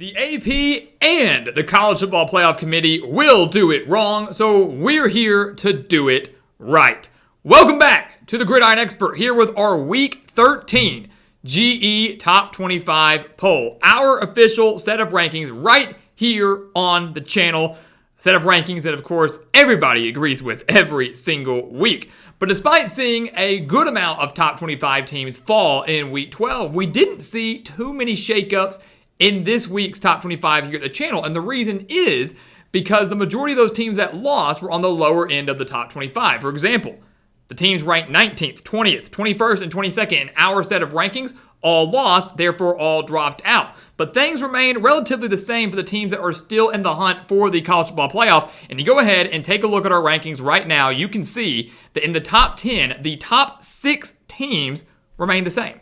The AP and the College Football Playoff Committee will do it wrong, so we're here to do it right. Welcome back to the Gridiron Expert, here with our Week 13 GE Top 25 poll. Our official set of rankings right here on the channel. A set of rankings that, of course, everybody agrees with every single week. But despite seeing a good amount of top 25 teams fall in Week 12, we didn't see too many shakeups in this week's top 25 here at the channel. And the reason is because the majority of those teams that lost were on the lower end of the top 25. For example, the teams ranked 19th, 20th, 21st, and 22nd in our set of rankings all lost, therefore all dropped out. But things remain relatively the same for the teams that are still in the hunt for the college football playoff. And you go ahead and take a look at our rankings right now, you can see that in the top 10, the top 6 teams remain the same.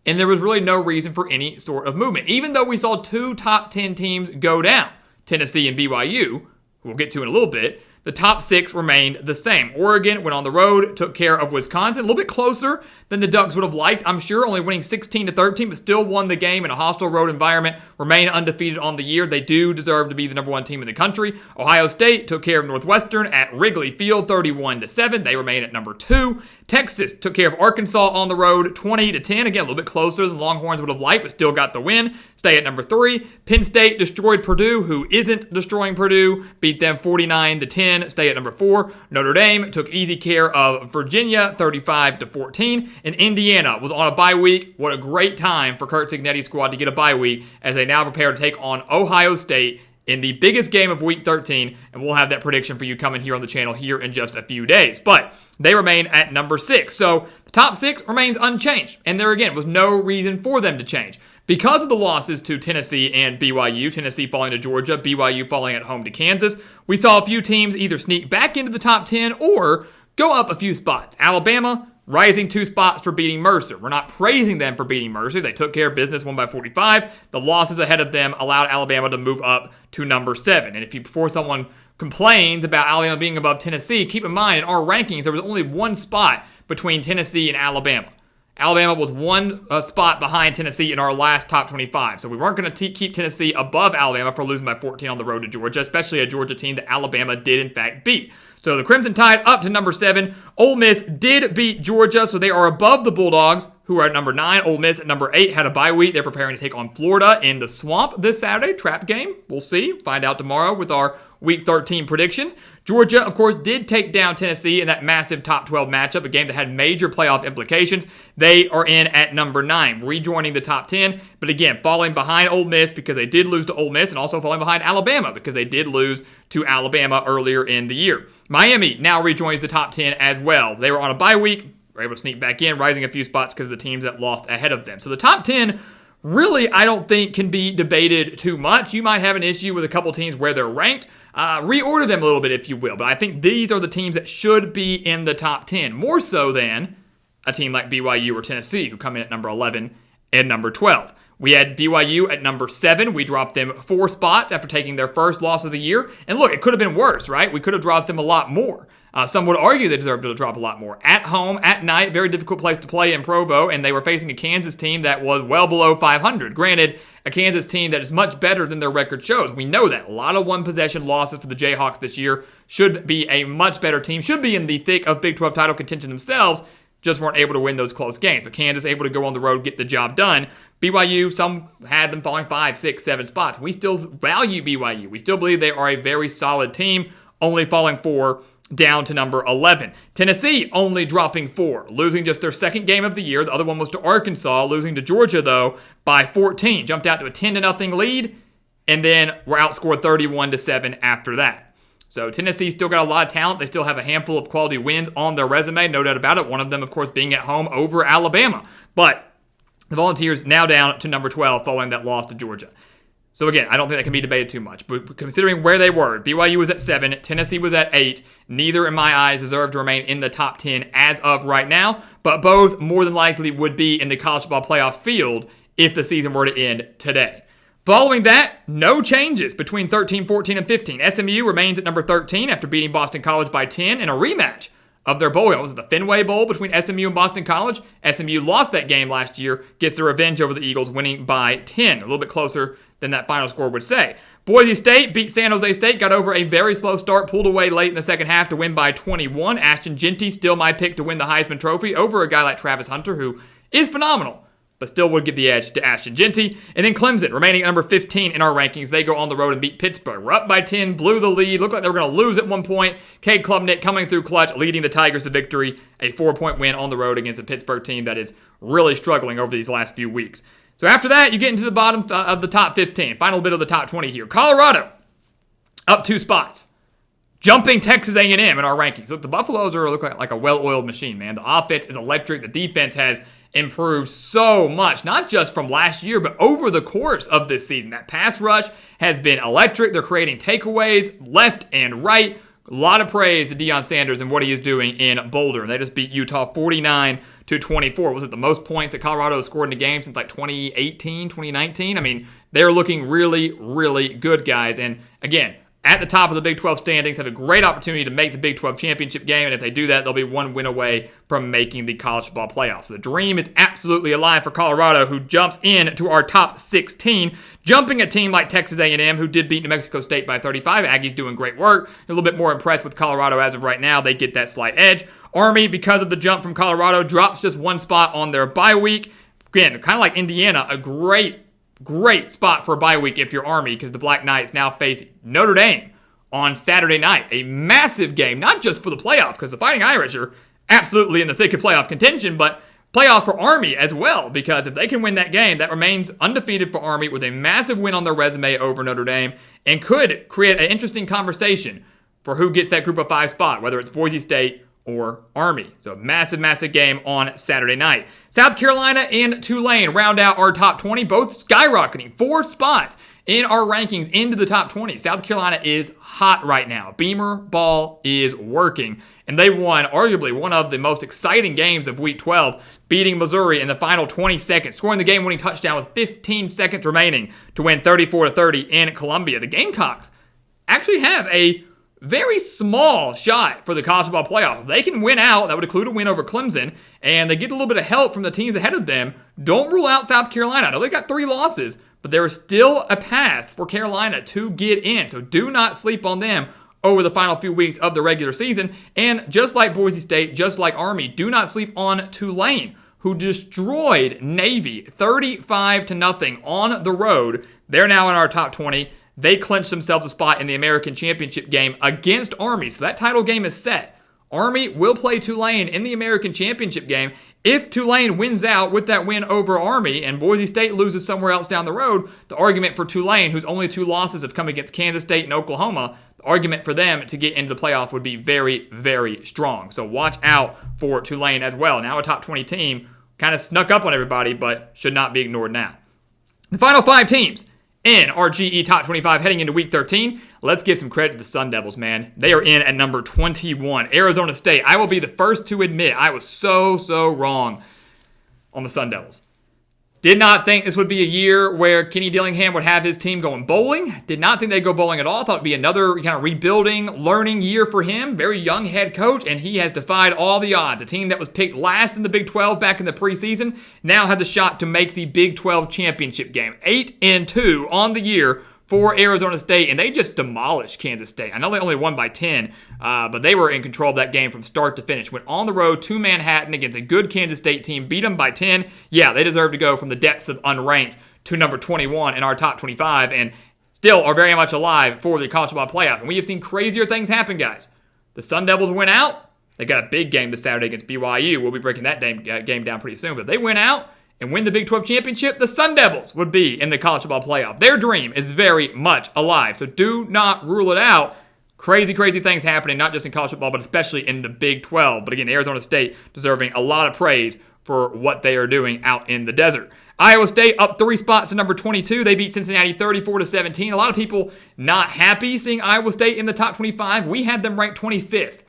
And there was really no reason for any sort of movement. Even though we saw 2 top 10 teams go down, Tennessee and BYU, who we'll get to in a little bit, the top 6 remained the same. Oregon went on the road, took care of Wisconsin, a little bit closer than the Ducks would have liked, I'm sure, only winning 16-13, but still won the game in a hostile road environment, remain undefeated on the year. They do deserve to be the number 1 team in the country. Ohio State took care of Northwestern at Wrigley Field, 31-7. They remain at number 2. Texas took care of Arkansas on the road, 20-10. Again, a little bit closer than the Longhorns would have liked, but still got the win. Stay at number 3. Penn State destroyed Purdue, who isn't destroying Purdue, beat them 49-10. Stay at number 4. Notre Dame took easy care of Virginia, 35-14. And Indiana was on a bye week. What a great time for Kurt Cignetti's squad to get a bye week as they now prepare to take on Ohio State in the biggest game of Week 13. And we'll have that prediction for you coming here on the channel here in just a few days. But they remain at number 6. So the top 6 remains unchanged. And there again was no reason for them to change. Because of the losses to Tennessee and BYU, Tennessee falling to Georgia, BYU falling at home to Kansas, we saw a few teams either sneak back into the top 10 or go up a few spots. Alabama rising 2 spots for beating Mercer. We're not praising them for beating Mercer. They took care of business, won by 45. The losses ahead of them allowed Alabama to move up to number 7. And before someone complains about Alabama being above Tennessee, keep in mind in our rankings there was only 1 spot between Tennessee and Alabama. Alabama was 1 spot behind Tennessee in our last top 25. So we weren't going to keep Tennessee above Alabama for losing by 14 on the road to Georgia, especially a Georgia team that Alabama did in fact beat. So the Crimson Tide up to number 7. Ole Miss did beat Georgia, so they are above the Bulldogs, who are at number 9. Ole Miss at number 8 had a bye week. They're preparing to take on Florida in the Swamp this Saturday. Trap game. We'll see. Find out tomorrow with our Week 13 predictions. Georgia, of course, did take down Tennessee in that massive top 12 matchup, a game that had major playoff implications. They are in at number 9, rejoining the top 10, but again, falling behind Ole Miss because they did lose to Ole Miss, and also falling behind Alabama because they did lose to Alabama earlier in the year. Miami now rejoins the top 10 as well. They were on a bye week, were able to sneak back in, rising a few spots because of the teams that lost ahead of them. So the top 10 really, I don't think can be debated too much. You might have an issue with a couple teams where they're ranked. Reorder them a little bit, if you will. But I think these are the teams that should be in the top 10, more so than a team like BYU or Tennessee, who come in at number 11 and number 12. We had BYU at number 7. We dropped them 4 spots after taking their first loss of the year. And look, it could have been worse, right? We could have dropped them a lot more. Some would argue they deserved to drop a lot more. At home, at night, very difficult place to play in Provo, and they were facing a Kansas team that was well below 500. Granted, a Kansas team that is much better than their record shows. We know that. A lot of one-possession losses for the Jayhawks this year. Should be a much better team. Should be in the thick of Big 12 title contention themselves. Just weren't able to win those close games. But Kansas able to go on the road, get the job done. BYU, some had them falling 5, 6, 7 spots. We still value BYU. We still believe they are a very solid team, only falling 4 down to number 11. Tennessee only dropping 4, losing just their second game of the year. The other one was to Arkansas, losing to Georgia, though, by 14. Jumped out to a 10-0 lead, and then were outscored 31-7 after that. So Tennessee still got a lot of talent. They still have a handful of quality wins on their resume, no doubt about it. One of them, of course, being at home over Alabama. But the Volunteers now down to number 12 following that loss to Georgia. So again, I don't think that can be debated too much. But considering where they were, BYU was at 7, Tennessee was at 8. Neither, in my eyes, deserve to remain in the top 10 as of right now. But both more than likely would be in the college football playoff field if the season were to end today. Following that, no changes between 13, 14, and 15. SMU remains at number 13 after beating Boston College by 10 in a rematch of their bowl game. Was it the Fenway Bowl between SMU and Boston College? SMU lost that game last year, gets the revenge over the Eagles, winning by 10. A little bit closer than that final score would say. Boise State beat San Jose State, got over a very slow start, pulled away late in the second half to win by 21. Ashton Jeanty, still my pick to win the Heisman Trophy over a guy like Travis Hunter, who is phenomenal, but still would give the edge to Ashton Jeanty. And then Clemson, remaining at number 15 in our rankings. They go on the road and beat Pittsburgh. We're up by 10, blew the lead, looked like they were going to lose at one point. Cade Klubnik coming through clutch, leading the Tigers to victory. A 4-point win on the road against a Pittsburgh team that is really struggling over these last few weeks. So after that, you get into the bottom of the top 15. Final bit of the top 20 here. Colorado, up 2 spots. Jumping Texas A&M in our rankings. Look, the Buffaloes look like a well-oiled machine, man. The offense is electric. The defense has improved so much, not just from last year, but over the course of this season. That pass rush has been electric. They're creating takeaways left and right. A lot of praise to Deion Sanders and what he is doing in Boulder. They just beat Utah 49-24. Was it the most points that Colorado has scored in a game since like 2018, 2019? I mean, they're looking really, really good, guys. And again, at the top of the Big 12 standings, have a great opportunity to make the Big 12 championship game. And if they do that, they'll be one win away from making the college football playoffs. So the dream is absolutely alive for Colorado, who jumps in to our top 16, jumping a team like Texas A&M, who did beat New Mexico State by 35. Aggies doing great work. A little bit more impressed with Colorado as of right now. They get that slight edge. Army, because of the jump from Colorado, drops just 1 spot on their bye week. Again, kind of like Indiana, a great spot for a bye week if you're Army, because the Black Knights now face Notre Dame on Saturday night. A massive game, not just for the playoff, because the Fighting Irish are absolutely in the thick of playoff contention, but playoff for Army as well, because if they can win that game, that remains undefeated for Army with a massive win on their resume over Notre Dame, and could create an interesting conversation for who gets that group of 5 spot, whether it's Boise State or Army. So massive game on Saturday night. South Carolina and Tulane round out our top 20, both skyrocketing 4 spots in our rankings into the top 20. South Carolina is hot right now. Beamer ball is working. And they won arguably one of the most exciting games of Week 12, beating Missouri in the final 20 seconds, scoring the game-winning touchdown with 15 seconds remaining to win 34-30 in Columbia. The Gamecocks actually have a very small shot for the college football playoff. If they can win out, that would include a win over Clemson, and they get a little bit of help from the teams ahead of them. Don't rule out South Carolina. I know they got 3 losses, but there is still a path for Carolina to get in, so do not sleep on them over the final few weeks of the regular season. And just like Boise State, just like Army, do not sleep on Tulane, who destroyed Navy 35-0 on the road. They're now in our top 20. They clinched themselves a spot in the American Championship game against Army. So that title game is set. Army will play Tulane in the American Championship game. If Tulane wins out with that win over Army and Boise State loses somewhere else down the road, the argument for Tulane, whose only 2 losses have come against Kansas State and Oklahoma, the argument for them to get into the playoff would be very, very strong. So watch out for Tulane as well. Now a top 20 team, kind of snuck up on everybody, but should not be ignored now. The final 5 teams in our GE Top 25 heading into Week 13. Let's give some credit to the Sun Devils, man. They are in at number 21. Arizona State. I will be the first to admit I was so wrong on the Sun Devils. Did not think this would be a year where Kenny Dillingham would have his team going bowling. Did not think they'd go bowling at all. Thought it'd be another kind of rebuilding, learning year for him. Very young head coach, and he has defied all the odds. A team that was picked last in the Big 12 back in the preseason now had the shot to make the Big 12 championship game. 8-2 on the year for Arizona State, and they just demolished Kansas State. I know they only won by 10, but they were in control of that game from start to finish. Went on the road to Manhattan against a good Kansas State team, beat them by 10. Yeah, they deserve to go from the depths of unranked to number 21 in our top 25, and still are very much alive for the college football playoff. And we have seen crazier things happen, guys. The Sun Devils went out. They got a big game this Saturday against BYU. We'll be breaking that game down pretty soon, but if they went out and win the Big 12 championship, the Sun Devils would be in the college football playoff. Their dream is very much alive, so do not rule it out. Crazy things happening, not just in college football, but especially in the Big 12. But again, Arizona State deserving a lot of praise for what they are doing out in the desert. Iowa State up 3 spots to number 22. They beat Cincinnati 34-17. A lot of people not happy seeing Iowa State in the top 25. We had them ranked 25th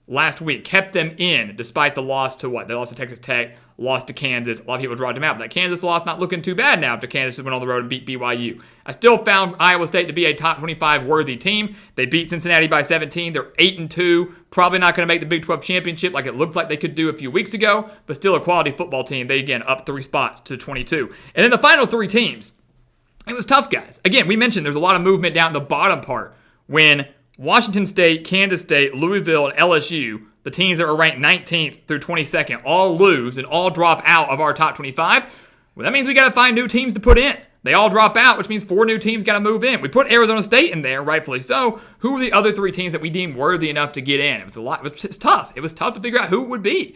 last week, kept them in despite the loss to what? They lost to Texas Tech, lost to Kansas. A lot of people dropped him out, but that Kansas loss not looking too bad now after Kansas just went on the road and beat BYU. I still found Iowa State to be a top 25 worthy team. They beat Cincinnati by 17. They're 8-2. Probably not going to make the Big 12 championship like it looked like they could do a few weeks ago, but still a quality football team. They, again, up 3 spots to 22. And then the final 3 teams, it was tough, guys. Again, we mentioned there's a lot of movement down the bottom part when Washington State, Kansas State, Louisville, and LSU, the teams that were ranked 19th through 22nd, all lose and all drop out of our top 25. Well, that means we got to find new teams to put in. They all drop out, which means 4 new teams got to move in. We put Arizona State in there, rightfully so. Who were the other 3 teams that we deemed worthy enough to get in? It was a lot. It's tough. It was tough to figure out who it would be.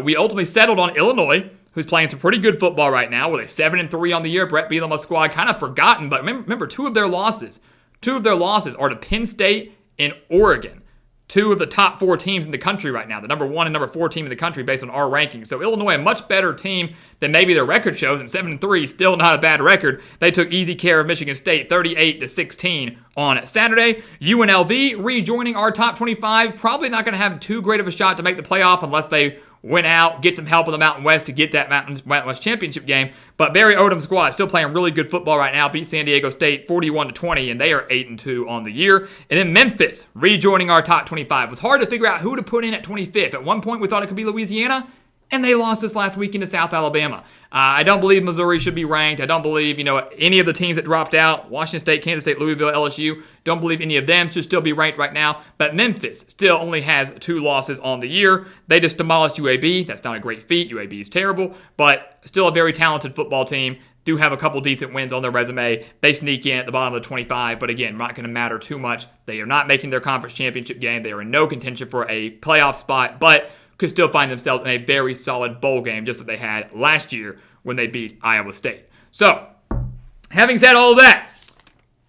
We ultimately settled on Illinois, who's playing some pretty good football right now with a 7-3 on the year. Brett Bielema's squad kind of forgotten, but remember 2 of their losses are to Penn State and Oregon. 2 of the top 4 teams in the country right now, the number 1 and number 4 team in the country based on our rankings. So Illinois, a much better team than maybe their record shows, and 7-3, still not a bad record. They took easy care of Michigan State, 38-16 on Saturday. UNLV rejoining our top 25, probably not going to have too great of a shot to make the playoff unless they went out, get some help in the Mountain West to get that Mountain West championship game. But Barry Odom's squad still playing really good football right now. Beat San Diego State 41-20, and they are 8-2 on the year. And then Memphis rejoining our top 25. It was hard to figure out who to put in at 25th. At one point, we thought it could be Louisiana, and they lost this last weekend to South Alabama. I don't believe Missouri should be ranked. I don't believe, any of the teams that dropped out, Washington State, Kansas State, Louisville, LSU, don't believe any of them should still be ranked right now. But Memphis still only has 2 losses on the year. They just demolished UAB. That's not a great feat. UAB is terrible, but still a very talented football team. Do have a couple decent wins on their resume. They sneak in at the bottom of the 25, but again, not going to matter too much. They are not making their conference championship game. They are in no contention for a playoff spot, but could still find themselves in a very solid bowl game, just that they had last year when they beat Iowa State. So, having said all of that,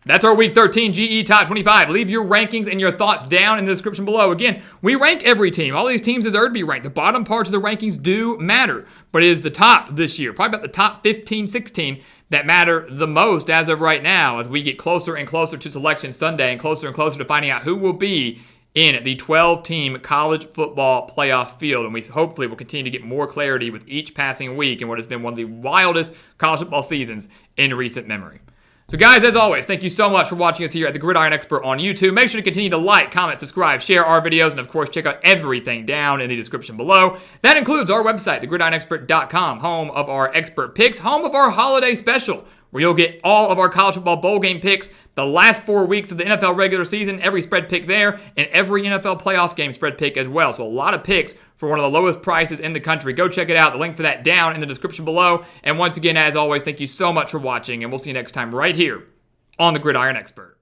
that's our Week 13 GE Top 25. Leave your rankings and your thoughts down in the description below. Again, we rank every team. All these teams deserve to be ranked. The bottom parts of the rankings do matter, but it is the top this year, probably about the top 15, 16 that matter the most as of right now as we get closer and closer to Selection Sunday and closer to finding out who will be in the 12-team college football playoff field. And we hopefully will continue to get more clarity with each passing week in what has been one of the wildest college football seasons in recent memory. So guys, as always, thank you so much for watching us here at the Gridiron Expert on YouTube. Make sure to continue to like, comment, subscribe, share our videos, and of course, check out everything down in the description below. That includes our website, thegridironexpert.com, home of our expert picks, home of our holiday special, where you'll get all of our college football bowl game picks, the last 4 weeks of the NFL regular season, every spread pick there, and every NFL playoff game spread pick as well. So a lot of picks for one of the lowest prices in the country. Go check it out. The link for that down in the description below. And once again, as always, thank you so much for watching, and we'll see you next time right here on the Gridiron Expert.